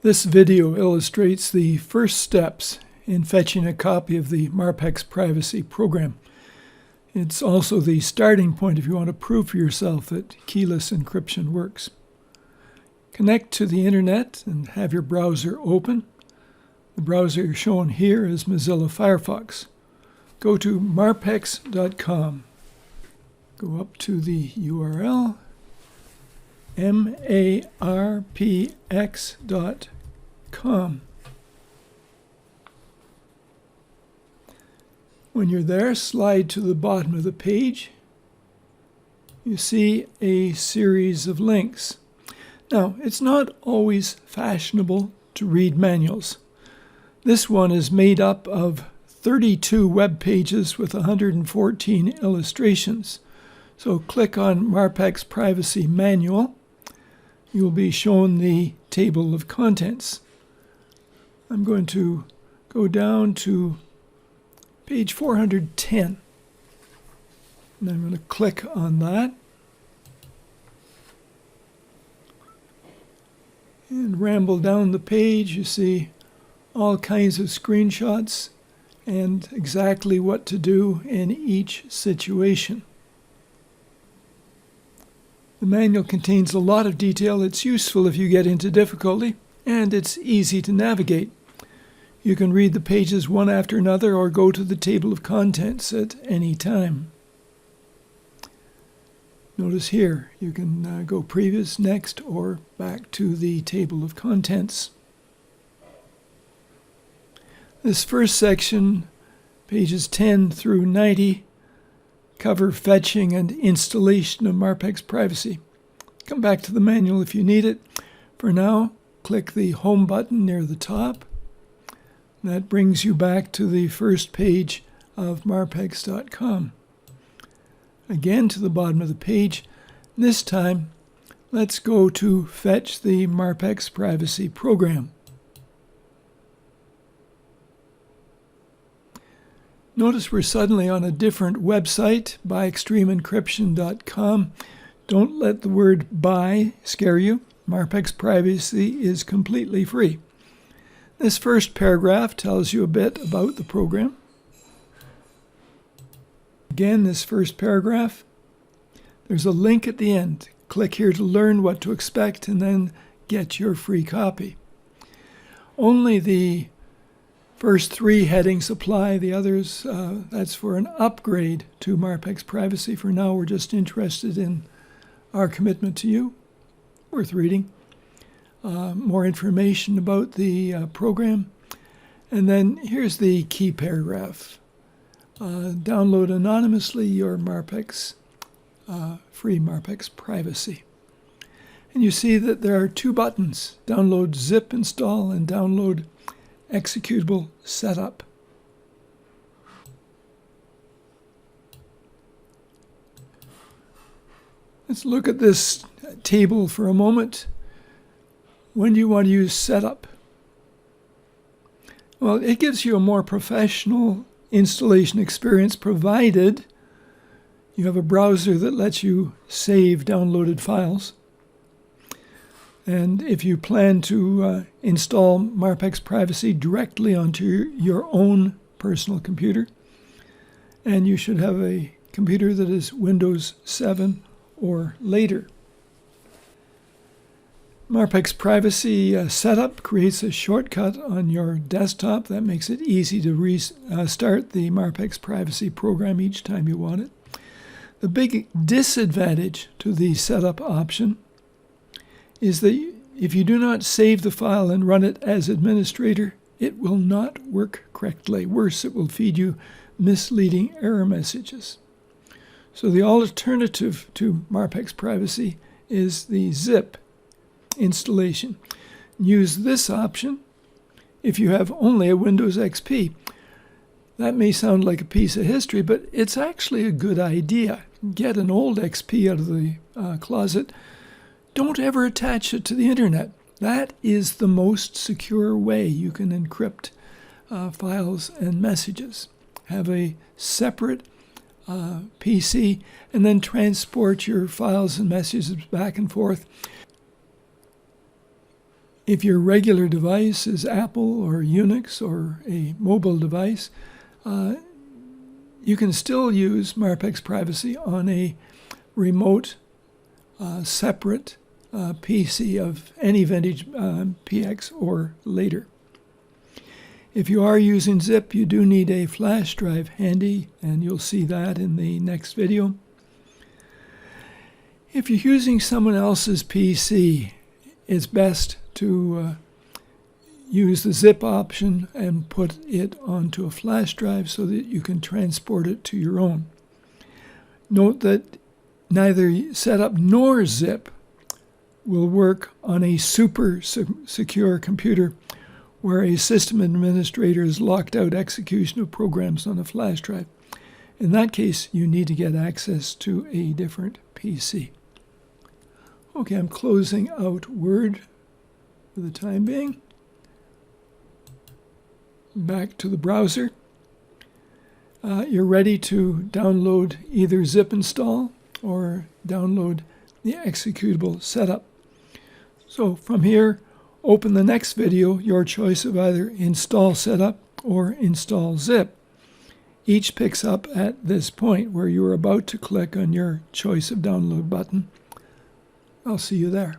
This video illustrates the first steps in fetching a copy of the MarpxPrivacy program. It's also the starting point if you want to prove for yourself that keyless encryption works. Connect to the internet and have your browser open. The browser shown here is Mozilla Firefox. Go to marpx.com. Go up to the URL marpx.com. When you're there, slide to the bottom of the page. You see a series of links. Now, it's not always fashionable to read manuals. This one is made up of 32 web pages with 114 illustrations. So click on MarpxPrivacy Manual. You'll be shown the table of contents. I'm going to go down to page 410. And I'm going to click on that. And ramble down the page. You see all kinds of screenshots and exactly what to do in each situation. The manual contains a lot of detail. It's useful if you get into difficulty, and it's easy to navigate. You can read the pages one after another or go to the table of contents at any time. Notice here, you can go previous, next, or back to the table of contents. This first section, pages 10 through 90, cover fetching and installation of MarpxPrivacy. Come back to the manual if you need it. For now, click the Home button near the top. That brings you back to the first page of marpx.com. Again to the bottom of the page. This time, let's go to fetch the MarpxPrivacy program. Notice we're suddenly on a different website, byextremeencryption.com. Don't let the word "by" scare you. MarpxPrivacy is completely free. This first paragraph tells you a bit about the program. Again, this first paragraph, there's a link at the end. Click here to learn what to expect and then get your free copy. Only the first three headings apply. The others, that's for an upgrade to MarpxPrivacy. For now, we're just interested in our commitment to you. Worth reading. More information about the program. And then here's the key paragraph. Download anonymously your free MarpxPrivacy. And you see that there are two buttons, download zip install and download executable setup. Let's look at this table for a moment. When do you want to use setup? Well, it gives you a more professional installation experience provided you have a browser that lets you save downloaded files. And if you plan to install MarpxPrivacy directly onto your own personal computer, and you should have a computer that is Windows 7 or later. MarpxPrivacy setup creates a shortcut on your desktop that makes it easy to restart the MarpxPrivacy program each time you want it. The big disadvantage to the setup option is that if you do not save the file and run it as administrator, it will not work correctly. Worse, it will feed you misleading error messages. So the alternative to MarpxPrivacy is the zip installation. Use this option if you have only a Windows XP. That may sound like a piece of history, but it's actually a good idea. Get an old XP out of the closet. Don't ever attach it to the internet. That is the most secure way you can encrypt files and messages. Have a separate PC and then transport your files and messages back and forth. If your regular device is Apple or Unix or a mobile device, you can still use MarpxPrivacy on a remote, separate PC of any vintage PX or later. If you are using zip, you do need a flash drive handy, and you'll see that in the next video. If you're using someone else's PC, it's best to use the zip option and put it onto a flash drive so that you can transport it to your own. Note that neither setup nor zip will work on a super secure computer where a system administrator has locked out execution of programs on a flash drive. In that case, you need to get access to a different PC. Okay, I'm closing out Word for the time being. Back to the browser. You're ready to download either zip install or download the executable setup. So from here, open the next video, your choice of either install setup or install zip. Each picks up at this point where you're about to click on your choice of download button. I'll see you there.